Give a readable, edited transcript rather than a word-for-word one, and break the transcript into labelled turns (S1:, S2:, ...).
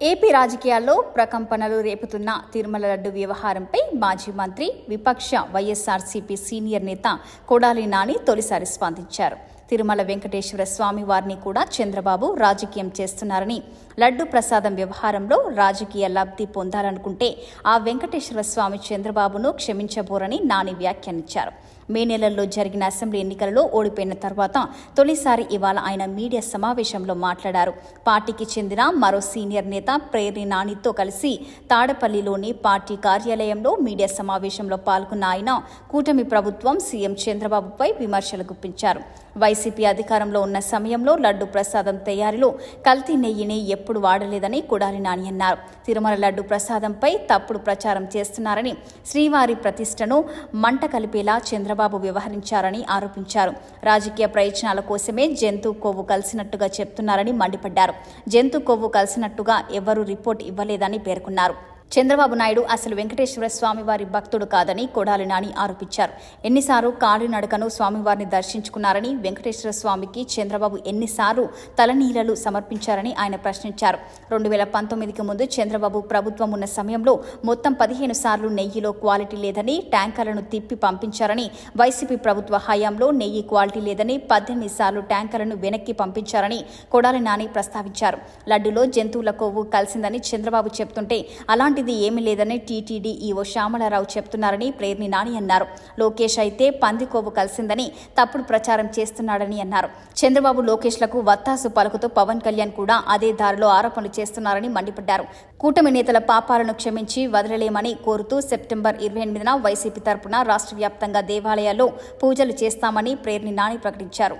S1: AP రాజకీయాల్లో ప్రకంపనలు రేపుతున్న తిరుమల లడ్డు వ్యవహారంపై మాజీ మంత్రి విపక్ష వైఎస్ఆర్సీపీ సీనియర్ నేత కొడాలి నాని తొలిసారి స్పందించారు. తిరుమల వెంకటేశ్వర స్వామి వారిని కూడా చంద్రబాబు రాజకీయం చేస్తున్నారని, లడ్డు ప్రసాదం వ్యవహారంలో రాజకీయ లబ్ధి పొందాలనుకుంటే ఆ వెంకటేశ్వర స్వామి చంద్రబాబును క్షమించబోరని నాని వ్యాఖ్యానించారు. మే నెలల్లో జరిగిన అసెంబ్లీ ఎన్నికలలో ఓడిపోయిన తర్వాత తొలిసారి ఇవాళ ఆయన మీడియా సమావేశంలో మాట్లాడారు. పార్టీకి చెందిన మరో సీనియర్ నేత పేర్ని నానితో కలిసి తాడపల్లిలోని పార్టీ కార్యాలయంలో మీడియా సమావేశంలో పాల్గొన్న ఆయన కూటమి ప్రభుత్వం సీఎం చంద్రబాబుపై విమర్శలు గుప్పించారు. వైసీపీ అధికారంలో ఉన్న సమయంలో లడ్డు ప్రసాదం తయారీలో కల్తీ నెయ్యిని ఎప్పుడు వాడలేదని కొడాలి నాని అన్నారు. తిరుమల లడ్డు ప్రసాదంపై తప్పుడు ప్రచారం చేస్తున్నారని, శ్రీవారి ప్రతిష్టను మంట కలిపేలా చంద్రబాబు వ్యవహరించారని ఆరోపించారు. రాజకీయ ప్రయోజనాల కోసమే జంతు కొవ్వు కలిసినట్టుగా చెప్తున్నారని మండిపడ్డారు. జంతు కొవ్వు కలిసినట్టుగా ఎవరూ రిపోర్ట్ ఇవ్వలేదని పేర్కొన్నారు. చంద్రబాబు నాయుడు అసలు వెంకటేశ్వర స్వామివారి భక్తుడు కాదని కొడాలి నాని ఆరోపించారు. ఎన్నిసార్లు కాలినడకను స్వామివారిని దర్శించుకున్నారని, వెంకటేశ్వర స్వామికి చంద్రబాబు ఎన్నిసార్లు తలనీలలు సమర్పించారని ఆయన ప్రశ్నించారు. 2019కి ముందు చంద్రబాబు ప్రభుత్వం ఉన్న సమయంలో మొత్తం 15 సార్లు నెయ్యిలో క్వాలిటీ లేదని ట్యాంకర్లను తిప్పి పంపించారని, వైసీపీ ప్రభుత్వ హయాంలో నెయ్యి క్వాలిటీ లేదని 18 సార్లు ట్యాంకర్లను వెనక్కి పంపించారని కొడాలి నాని ప్రస్తావించారు. లడ్డులో జంతువుల కొవ్వు కలిసిందని చంద్రబాబు చెప్తుంటే అలాంటి ఇది ఏమీ లేదని టీటీడీ ఈవో శ్యామలారావు చెప్తున్నారని పేర్ని నాని అన్నారు. లోకేష్ అయితే పంది కొవ్వు కలిసిందని తప్పుడు ప్రచారం చేస్తున్నాడని అన్నారు. చంద్రబాబు లోకేష్లకు వత్తాసు పలుకుతూ పవన్ కళ్యాణ్ కూడా అదే దారిలో ఆరోపణలు చేస్తున్నారని మండిపడ్డారు. కూటమి నేతల పాపాలను క్షమించి వదలలేమని కోరుతూ సెప్టెంబర్ 28న వైసీపీ తరపున రాష్ట్ర వ్యాప్తంగా దేవాలయాల్లో పూజలు చేస్తామని పేర్ని నాని ప్రకటించారు.